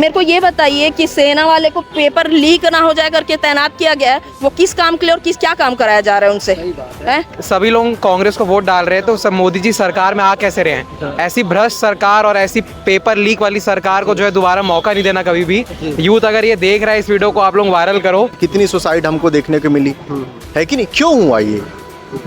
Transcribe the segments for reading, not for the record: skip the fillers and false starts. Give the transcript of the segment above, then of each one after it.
मेरे को ये बताइए कि सेना वाले को पेपर लीक ना हो जाए करके तैनात किया गया है, वो किस काम के लिए और किस क्या काम कराया जा रहा है उनसे है? सभी लोग कांग्रेस को वोट डाल रहे हैं तो सब मोदी जी सरकार में आ कैसे रहे हैं? ऐसी भ्रष्ट सरकार और ऐसी पेपर लीक वाली सरकार को जो है दोबारा मौका नहीं देना कभी भी। यूथ अगर ये देख रहा है इस वीडियो को, आप लोग वायरल करो। कितनी सुसाइड हमको देखने को मिली है कि नहीं, क्यों हुआ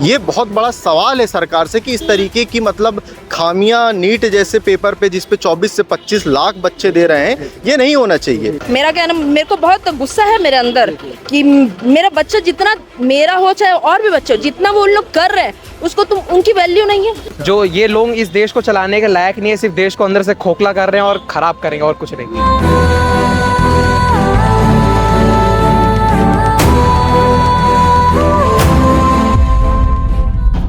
ये बहुत बड़ा सवाल है सरकार से कि इस तरीके की मतलब खामियां नीट जैसे पेपर पे जिस पे 24 से 25 लाख बच्चे दे रहे हैं, ये नहीं होना चाहिए। मेरा कहना, मेरे को बहुत गुस्सा है मेरे अंदर कि मेरा बच्चा जितना मेरा हो चाहे और भी बच्चा जितना वो उन लोग कर रहे हैं उसको तुम उनकी वैल्यू नहीं है। जो ये लोग इस देश को चलाने के लायक नहीं है, सिर्फ देश को अंदर से खोखला कर रहे हैं और खराब करेंगे और कुछ नहीं।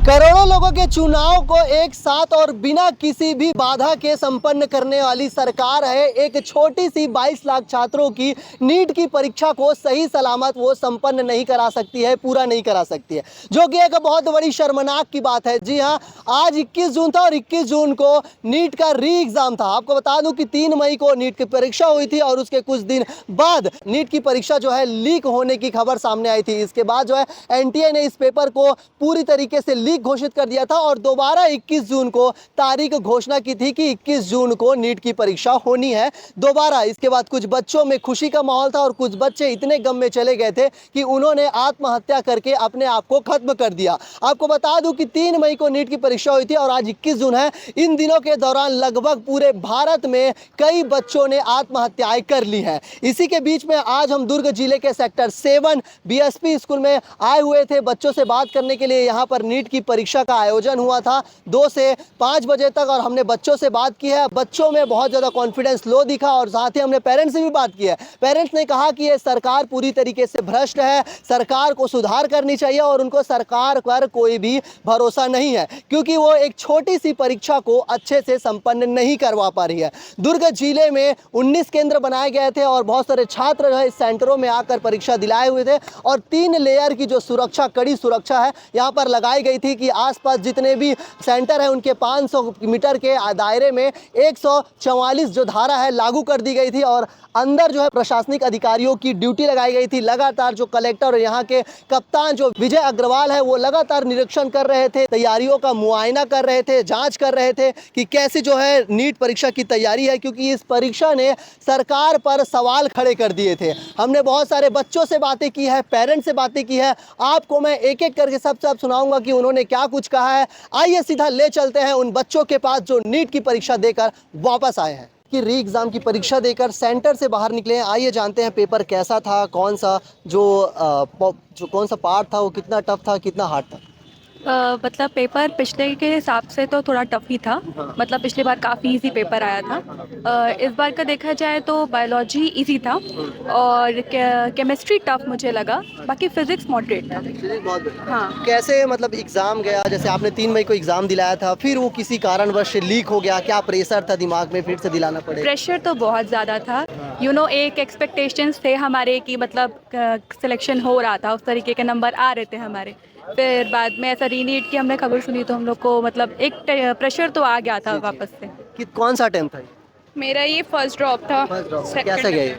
करोड़ों लोगों के चुनाव को एक साथ और बिना किसी भी बाधा के संपन्न करने वाली सरकार है। एक छोटी सी 22 लाख छात्रों की नीट की परीक्षा को सही सलामत वो संपन्न नहीं करा सकती है, पूरा नहीं करा सकती है, जो कि एक बहुत बड़ी शर्मनाक की बात है। जी हाँ, आज 21 जून था और 21 जून को नीट का री एग्जाम था। आपको बता दूं कि 3 मई को नीट की परीक्षा हुई थी और उसके कुछ दिन बाद नीट की परीक्षा जो है लीक होने की खबर सामने आई थी। इसके बाद जो है एनटीए ने इस पेपर को पूरी तरीके से लीक घोषित कर दिया था और दोबारा 21 जून को तारीख घोषणा की थी कि 21 जून को नीट की परीक्षा होनी है दोबारा। इसके बाद कुछ बच्चों में खुशी का माहौल था और कुछ बच्चे इतने गम में चले गए थे कि उन्होंने आत्महत्या करके अपने आप को खत्म कर दिया। आपको बता दूं कि 3 मई को नीट की परीक्षा हुई थी और आज 21 जून है। इन दिनों के दौरान लगभग पूरे भारत में कई बच्चों ने आत्महत्याएं कर ली हैं। इसी के बीच में आज हम दुर्ग जिले के सेक्टर 7 बीएसपी स्कूल में आए हुए थे बच्चों से बात करने के लिए। यहाँ पर नीट की परीक्षा का आयोजन हुआ था 2 से 5 बजे तक और हमने बच्चों से बात की है। बच्चों में बहुत ज़्यादा कॉन्फिडेंस लो दिखा और साथ ही हमने पेरेंट्स से भी बात की है। पेरेंट्स ने कहा कि ये सरकार पूरी तरीके से भ्रष्ट है, सरकार को सुधार करनी चाहिए और उनको सरकार पर कोई भी भरोसा नहीं है क्योंकि वो एक छोटी सी परीक्षा को अच्छे से संपन्न नहीं करवा पा रही है। दुर्ग जिले में 19 केंद्र बनाए गए थे और बहुत सारे छात्र जो है इस सेंटरों में आकर परीक्षा दिलाए हुए थे और 3 लेयर की जो सुरक्षा, कड़ी सुरक्षा है यहाँ पर लगाई गई थी कि आसपास जितने भी सेंटर है उनके 500 मीटर के दायरे में 144 जो धारा है लागू कर दी गई थी और अंदर जो है प्रशासनिक अधिकारियों की ड्यूटी लगाई गई थी। लगातार जो कलेक्टर और यहाँ के कप्तान जो विजय अग्रवाल है वो लगातार निरीक्षण कर रहे थे, तैयारियों का मुआयना कर रहे थे, जांच कर रहे थे कि कैसे जो है नीट परीक्षा की तैयारी है क्योंकि इस परीक्षा ने सरकार पर सवाल खड़े कर दिए थे। हमने बहुत सारे बच्चों से बातें की है, पेरेंट्स से बातें की है। आपको मैं एक एक करके सब सुनाऊंगा कि उन्होंने क्या कुछ कहा है। आइए सीधा ले चलते हैं उन बच्चों के पास जो नीट की परीक्षा देकर वापस आए हैं, कि री एग्ज़ाम की परीक्षा देकर सेंटर से बाहर निकले हैं। आइए जानते हैं पेपर कैसा था, कौन सा कौन सा पार्ट था, वो कितना टफ था, कितना हार्ड था। मतलब पेपर पिछले के हिसाब से तो थोड़ा टफ ही था। मतलब पिछली बार काफ़ी इजी पेपर आया था। इस बार का देखा जाए तो बायोलॉजी इजी था और केमिस्ट्री टफ मुझे लगा, बाकी फिजिक्स मॉडरेट था। हाँ, कैसे मतलब एग्ज़ाम गया? जैसे आपने 3 मई को एग्ज़ाम दिलाया था, फिर वो किसी कारणवश लीक हो गया, क्या प्रेशर था दिमाग में, फिर से दिलाना पड़े? प्रेशर तो बहुत ज़्यादा था। एक एक्सपेक्टेशंस थे हमारे कि मतलब सिलेक्शन हो रहा था, उस तरीके के नंबर आ रहे थे हमारे। फिर बाद में ऐसा रीनीट की हमने खबर सुनी तो हम लोग को मतलब एक प्रेशर तो आ गया था वापस से। कि कौन सा अटेम्प्ट था? मेरा ये फर्स्ट ड्रॉप था। कैसा गया ये?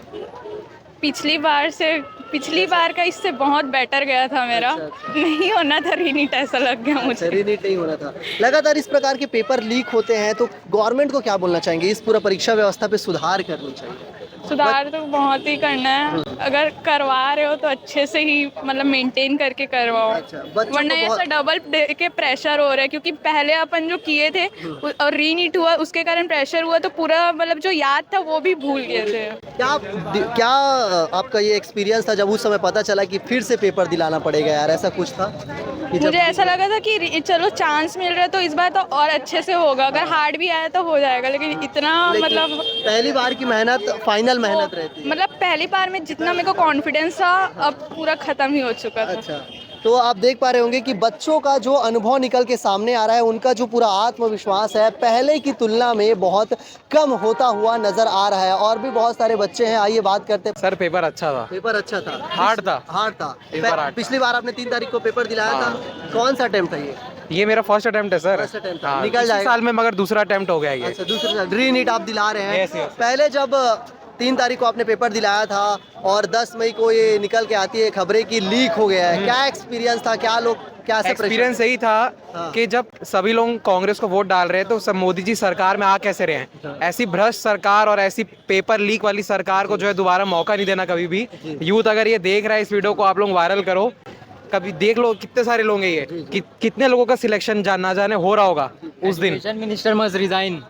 पिछली बार का इससे बहुत बेटर गया था मेरा। नहीं होना था रीनीट, ऐसा लग गया मुझे। रीनीट नहीं होना था। लगातार इस प्रकार के पेपर लीक होते हैं तो गवर्नमेंट को क्या बोलना चाहेंगे? इस पूरा परीक्षा व्यवस्था पे सुधार करनी चाहिए। सुधार तो बहुत ही करना है। अगर करवा रहे हो तो अच्छे से ही मतलब मेंटेन करके करवाओ। वरना ऐसा डबल के प्रेशर हो रहा है क्योंकि पहले अपन जो किए थे और रीनीट हुआ उसके कारण प्रेशर हुआ तो पूरा मतलब जो याद था वो भी भूल गए थे। क्या आपका ये एक्सपीरियंस था जब उस समय पता चला कि फिर से पेपर दिलाना पड़ेगा यार, ऐसा कुछ था? मुझे ऐसा लगा था कि चलो चांस मिल रहा है तो इस बार तो और अच्छे से होगा, अगर हार्ड भी आया तो हो जाएगा, लेकिन इतना मतलब पहली बार की मेहनत फाइनल मेहनत रहती है। मतलब पहली बार में जितना मेरे को कॉन्फिडेंस था अब पूरा खत्म ही हो चुका था। अच्छा, तो आप देख पा रहे होंगे कि बच्चों का जो अनुभव निकल के सामने आ रहा है, उनका जो पूरा आत्मविश्वास है पहले की तुलना में बहुत कम होता हुआ नजर आ रहा है। और भी बहुत सारे बच्चे हैं, आइए बात करते हैं। सर पेपर अच्छा था। पेपर अच्छा था? हार्ड था। हार्ड था। Paper hard. पिछली बार आपने 3 तारीख को पेपर दिलाया था, कौन सा अटेम्प्ट है ये मेरा फर्स्ट अटेम्प्ट है सर। फर्स्ट अटेम्प्ट है। हाँ, निकल इसी जाएगा साल में, मगर दूसरा अटेम्प्ट हो गया ये। अच्छा, दूसरा री नीट आप दिला रहे हैं। Yes, yes. पहले जब 3 तारीख को आपने पेपर दिलाया था और 10 मई को ये निकल के आती है खबरें कि लीक हो गया है। क्या एक्सपीरियंस था, क्या लोग क्या से एक्सपीरियंस यही था हाँ। कि जब सभी लोग कांग्रेस को वोट डाल रहे हैं तो सब मोदी जी सरकार में आ कैसे रहे हैं। ऐसी भ्रष्ट सरकार और ऐसी पेपर लीक वाली सरकार को जो है दोबारा मौका नहीं देना कभी भी। यूथ अगर ये देख रहा है इस वीडियो को, आप लोग वायरल करो, कभी देख लो कितने सारे लोग हैं ये कितने लोगों का सिलेक्शन ना जाने हो रहा होगा उस दिन। Minister must resign.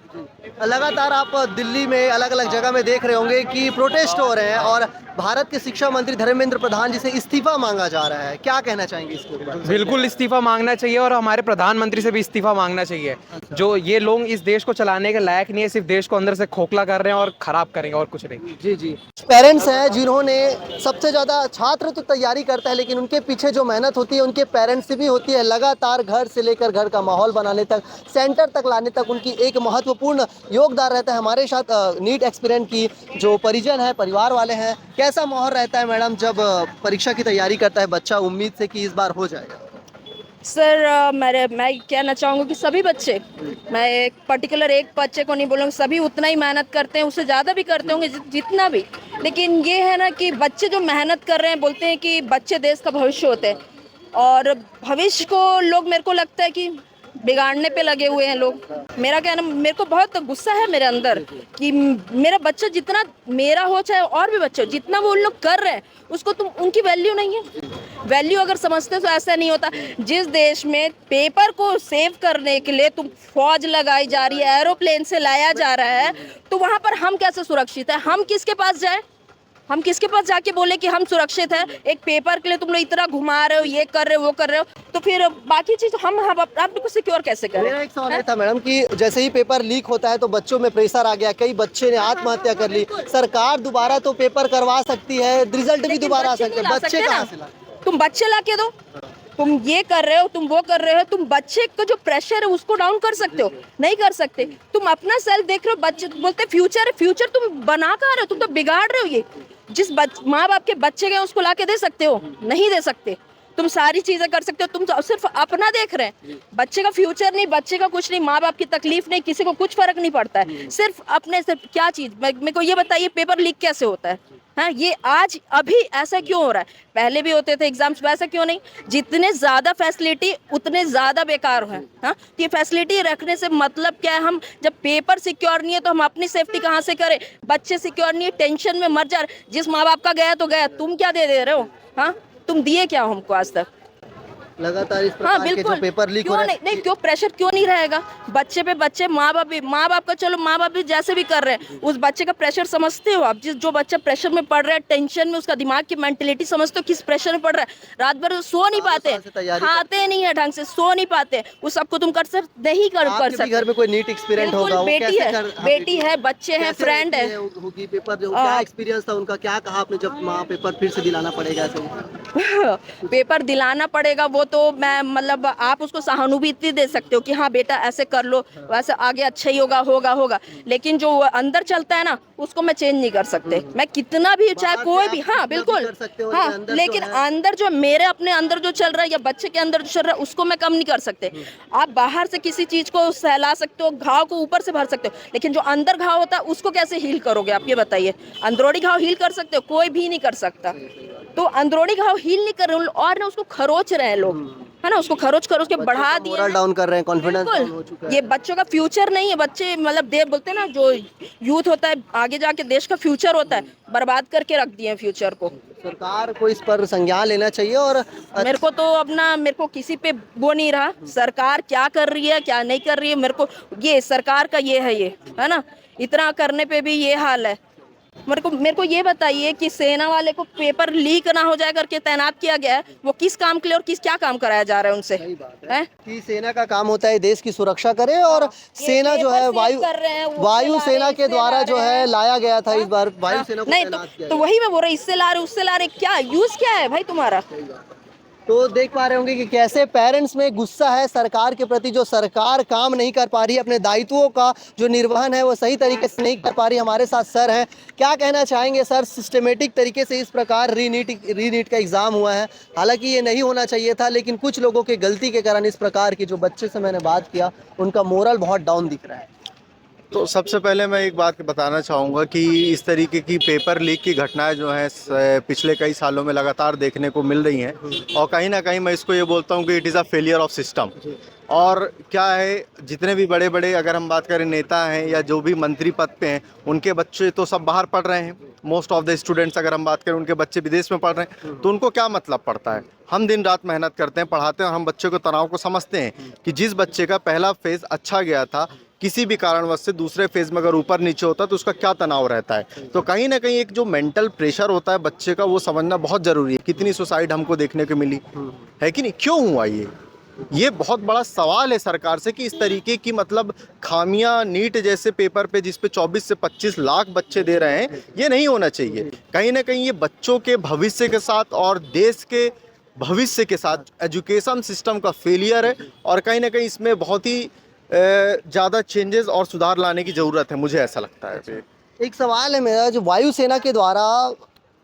लगातार आप दिल्ली में अलग अलग जगह में देख रहे होंगे कि प्रोटेस्ट हो रहे हैं और भारत के शिक्षा मंत्री धर्मेंद्र प्रधान जी से इस्तीफा मांगा जा रहा है। क्या कहना चाहेंगे इसके ऊपर? बिल्कुल इस्तीफा मांगना चाहिए और हमारे प्रधानमंत्री से भी इस्तीफा मांगना चाहिए। जो ये लोग इस देश को चलाने के लायक नहीं है, सिर्फ देश को अंदर से खोखला कर रहे हैं और खराब करेंगे और कुछ नहीं। जी जी। पेरेंट्स हैं जिन्होंने सबसे ज़्यादा, छात्र तो तैयारी करता है लेकिन उनके पीछे जो मेहनत होती है उनके पेरेंट्स से भी होती है। लगातार घर से लेकर घर का माहौल बनाने तक, सेंटर तक लाने तक उनकी एक महत्वपूर्ण योगदान रहता है। हमारे साथ नीट एक्सपीरियंट की जो परिजन है, परिवार वाले हैं, कैसा माहौल रहता है मैडम जब परीक्षा की तैयारी करता है बच्चा उम्मीद से कि इस बार हो जाएगा? सर मैं कहना चाहूँगा कि सभी बच्चे, मैं एक पर्टिकुलर एक बच्चे को नहीं बोलूँगी, सभी उतना ही मेहनत करते हैं, उससे ज़्यादा भी करते होंगे जितना भी। लेकिन ये है ना कि बच्चे जो मेहनत कर रहे हैं, बोलते हैं कि बच्चे देश का भविष्य होते हैं और भविष्य को लोग, मेरे को लगता है कि बिगाड़ने पे लगे हुए हैं लोग। मेरा कहना, मेरे को बहुत गुस्सा है मेरे अंदर कि मेरा बच्चा जितना मेरा हो, चाहे और भी बच्चे हो, जितना वो उन लोग कर रहे हैं उसको तुम, उनकी वैल्यू नहीं है। वैल्यू अगर समझते तो ऐसा नहीं होता। जिस देश में पेपर को सेव करने के लिए तुम फौज लगाई जा रही है, एरोप्लेन से लाया जा रहा है, तो वहाँ पर हम कैसे सुरक्षित है? हम किसके पास जाए? हम किसके पास जाके बोले कि हम सुरक्षित है? एक पेपर के लिए तुम लोग इतना घुमा रहे हो, ये कर रहे हो, वो कर रहे हो, तो फिर बाकी चीज हम अपने को सिक्योर कैसे करें? मेरा एक सवाल था मैडम कि जैसे ही पेपर लीक होता है तो बच्चों में प्रेशर आ गया, कई बच्चे ने आत्महत्या कर ली। सरकार दोबारा तो पेपर करवा सकती है, रिजल्ट भी दोबारा आ सकते हैं, बच्चे कहाँ से लाएं? तुम बच्चे ला के दो, तुम ये कर रहे हो, तुम वो कर रहे हो, तुम बच्चे को जो प्रेशर है उसको डाउन कर सकते हो? नहीं कर सकते। तुम अपना सेल्फ देख रहे हो, बच्चे बोलते फ्यूचर, फ्यूचर तुम बना कर रहे हो, तुम तो बिगाड़ रहे हो। ये जिस माँ बाप के बच्चे गए उसको ला के दे सकते हो? नहीं दे सकते। तुम सारी चीजें कर सकते हो, तुम तो सिर्फ अपना देख रहे हैं, बच्चे का फ्यूचर नहीं, बच्चे का कुछ नहीं, माँ बाप की तकलीफ नहीं, किसी को कुछ फर्क नहीं पड़ता है, सिर्फ अपने। सिर्फ क्या चीज, मेरे को ये बताइए, पेपर लीक कैसे होता है? हाँ, ये आज अभी ऐसा क्यों हो रहा है? पहले भी होते थे एग्जाम्स, वैसा क्यों नहीं? जितने ज्यादा फैसिलिटी उतने ज्यादा बेकार है। हाँ, तो ये फैसिलिटी रखने से मतलब क्या है? हम जब पेपर सिक्योर नहीं है तो हम अपनी सेफ्टी कहाँ से करें? बच्चे सिक्योर नहीं है, टेंशन में मर जा रहे। जिस माँ बाप का गया तो गया, तुम क्या दे रहे हो? हाँ, तुम दिए क्या हमको आज तक? लगातार इस प्रकार के जो पेपर लीक हो रहे हैं, नहीं, क्यों प्रेशर क्यों नहीं रहेगा? बच्चे पे बच्चे, माँ बाप का, चलो माँ बाप भी जैसे भी कर रहे हैं, उस बच्चे का प्रेशर समझते हो आप? जो बच्चा प्रेशर में पड़ रहा है, टेंशन में, उसका दिमाग की मेंटलिटी समझते हो किस प्रेशर में पड़ रहा है? रात भर सो नहीं पाते, खाते नहीं है ढंग से, सो नहीं पाते, उस सबको तुम कर सकते। घर में कोई नीट एक्सपीरियंट होगा, बेटी है, बच्चे हैं, फ्रेंड है। होगी पेपर जो क्या एक्सपीरियंस था उनका, क्या कहा आपने जब पेपर फिर से दिलाना पड़ेगा? पेपर दिलाना पड़ेगा, वो तो मैं मतलब आप उसको सहानुभूति दे सकते हो कि हाँ बेटा ऐसे कर लो, वैसे आगे अच्छा ही होगा। लेकिन जो अंदर चलता है ना, उसको मैं चेंज नहीं कर सकते। मैं कितना भी, चाहे कोई भी, हाँ बिल्कुल, हाँ, लेकिन अंदर जो मेरे अपने अंदर जो चल रहा है या बच्चे के अंदर जो चल रहा है उसको मैं कम नहीं कर सकते। आप बाहर से किसी चीज को सहला सकते हो, घाव को ऊपर से भर सकते हो, लेकिन जो अंदर घाव होता है उसको कैसे हील करोगे आप? ये बताइए। अंदरूनी घाव हील कर सकते हो? कोई भी नहीं कर सकता। तो अंदरूनी घाव हील नहीं कर रहे और ना उसको खरोच रहे हैं लोग, है ना, उसको खरोच कर उसके बढ़ा दिए, मोरल डाउन कर रहे हैं, कॉन्फिडेंस डाउन हो चुका है। ये बच्चों का फ्यूचर नहीं है। बच्चे मतलब देव बोलते हैं ना, जो यूथ होता है आगे जाके देश का फ्यूचर होता है, बर्बाद करके रख दिए फ्यूचर को। सरकार को इस पर संज्ञान लेना चाहिए। और मेरे को किसी पे वो नहीं रहा, सरकार क्या कर रही है क्या नहीं कर रही है, मेरे को ये सरकार का ये है ना, इतना करने पे भी ये हाल है। मेरे को ये बताइए कि सेना वाले को पेपर लीक ना हो जाए करके तैनात किया गया है, वो किस काम के लिए और क्या काम कराया जा रहा है उनसे? है कि सेना का काम होता है देश की सुरक्षा करे, और सेना जो है वायु सेना के द्वारा जो है लाया गया था, इस बार वायु सेना को तैनात किया। तो वही मैं बोल रहा, इससे ला रहे उससे ला रहे, क्या यूज क्या है भाई तुम्हारा? तो देख पा रहे होंगे कि कैसे पेरेंट्स में गुस्सा है सरकार के प्रति, जो सरकार काम नहीं कर पा रही, अपने दायित्वों का जो निर्वहन है वो सही तरीके से नहीं कर पा रही। हमारे साथ सर हैं, क्या कहना चाहेंगे सर? सिस्टमेटिक तरीके से इस प्रकार रीनीट का एग्ज़ाम हुआ है, हालांकि ये नहीं होना चाहिए था, लेकिन कुछ लोगों की गलती के कारण इस प्रकार की, जो बच्चे से मैंने बात किया, उनका मोरल बहुत डाउन दिख रहा है। तो सबसे पहले मैं एक बात बताना चाहूँगा कि इस तरीके की पेपर लीक की घटनाएं जो हैं पिछले कई सालों में लगातार देखने को मिल रही हैं, और कहीं ना कहीं मैं इसको ये बोलता हूँ कि it is a failure of system. और क्या है, जितने भी बड़े बड़े अगर हम बात करें नेता हैं या जो भी मंत्री पद पे हैं, उनके बच्चे तो सब बाहर पढ़ रहे हैं। मोस्ट ऑफ द स्टूडेंट्स अगर हम बात करें, उनके बच्चे विदेश में पढ़ रहे हैं, तो उनको क्या मतलब पड़ता है। हम दिन रात मेहनत करते हैं, पढ़ाते हैं, और हम बच्चे को तनाव को समझते हैं कि जिस बच्चे का पहला फेज़ अच्छा गया था, किसी भी कारणवश से दूसरे फेज़ में अगर ऊपर नीचे होता है तो उसका क्या तनाव रहता है। तो कहीं ना कहीं एक जो मेंटल प्रेशर होता है बच्चे का, वो समझना बहुत ज़रूरी है। कितनी सुसाइड हमको देखने को मिली है कि नहीं, क्यों हुआ ये बहुत बड़ा सवाल है सरकार से कि इस तरीके की मतलब खामियां नीट जैसे पेपर पे जिस पे 24 से 25 लाख बच्चे दे रहे हैं, ये नहीं होना चाहिए। कहीं ना कहीं ये बच्चों के भविष्य के साथ और देश के भविष्य के साथ एजुकेशन सिस्टम का फेलियर है, और कहीं ना कहीं इसमें बहुत ही ज़्यादा चेंजेस और सुधार लाने की ज़रूरत है, मुझे ऐसा लगता है। एक सवाल है मेरा, जो वायुसेना के द्वारा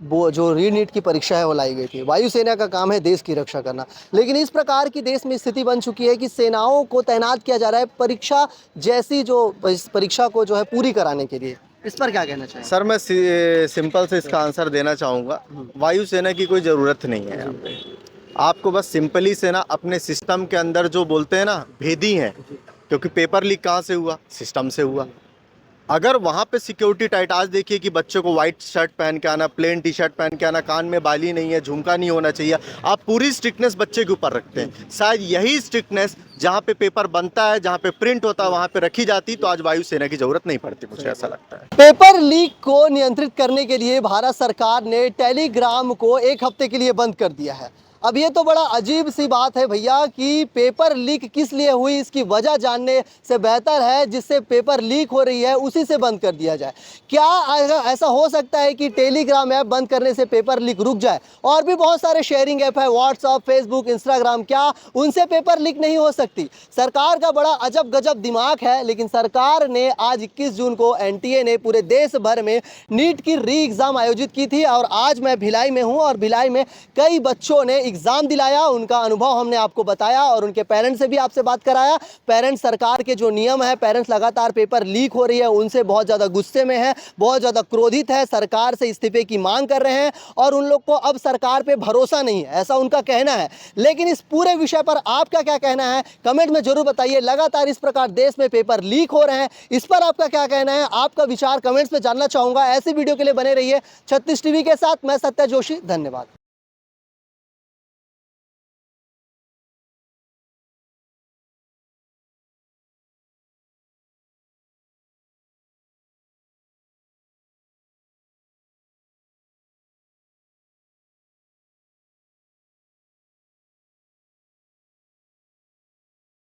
वो जो रीनीट की परीक्षा है वो लाई गई थी, वायुसेना का काम है देश की रक्षा करना, लेकिन इस प्रकार की देश में स्थिति बन चुकी है कि सेनाओं को तैनात किया जा रहा है परीक्षा जैसी जो परीक्षा को जो है पूरी कराने के लिए। इस पर क्या कहना चाहिए? सर मैं सिंपल से इसका आंसर देना चाहूँगा, वायुसेना की कोई ज़रूरत नहीं है यहाँ पे। आपको बस सिंपली से ना अपने सिस्टम के अंदर जो बोलते हैं ना भेदी हैं, क्योंकि पेपर लीक कहाँ से हुआ, सिस्टम से हुआ। अगर वहाँ पे सिक्योरिटी टाइट, आज देखिए कि बच्चे को वाइट शर्ट पहन के आना, प्लेन टी शर्ट पहन के आना, कान में बाली नहीं है, झुमका नहीं होना चाहिए, आप पूरी स्ट्रिक्टनेस बच्चे के ऊपर रखते हैं। शायद यही स्ट्रिक्टनेस जहाँ पे पेपर बनता है, जहाँ पे प्रिंट होता है, वहाँ पे रखी जाती तो आज वायुसेना की जरूरत नहीं पड़ती, मुझे ऐसा लगता है। पेपर लीक को नियंत्रित करने के लिए भारत सरकार ने टेलीग्राम को एक हफ्ते के लिए बंद कर दिया है। अब ये तो बड़ा अजीब सी बात है भैया कि पेपर लीक किस लिए हुई, इसकी वजह जानने से बेहतर है जिससे पेपर लीक हो रही है उसी से बंद कर दिया जाए। क्या ऐसा हो सकता है कि टेलीग्राम ऐप बंद करने से पेपर लीक रुक जाए? और भी बहुत सारे शेयरिंग ऐप है, व्हाट्सअप, फेसबुक, इंस्टाग्राम, क्या उनसे पेपर लीक नहीं हो सकती? सरकार का बड़ा अजब गजब दिमाग है। लेकिन सरकार ने आज 21 जून को एनटीए ने पूरे देश भर में नीट की री एग्ज़ाम आयोजित की थी, और आज मैं भिलाई में हूँ और भिलाई में कई बच्चों ने एग्जाम दिलाया, उनका अनुभव हमने आपको बताया और उनके पेरेंट्स से भी आपसे बात कराया। पेरेंट्स सरकार के जो नियम है, पेरेंट्स लगातार पेपर लीक हो रही है उनसे बहुत ज़्यादा गुस्से में है, बहुत ज़्यादा क्रोधित है, सरकार से इस्तीफे की मांग कर रहे हैं, और उन लोग को अब सरकार पे भरोसा नहीं है, ऐसा उनका कहना है। लेकिन इस पूरे विषय पर आपका क्या कहना है, कमेंट में जरूर बताइए। लगातार इस प्रकार देश में पेपर लीक हो रहे हैं, इस पर आपका क्या कहना है, आपका विचार कमेंट्स में जानना चाहूँगा। ऐसी वीडियो के लिए बने रहिए 36 टीवी के साथ। मैं सत्या जोशी, धन्यवाद।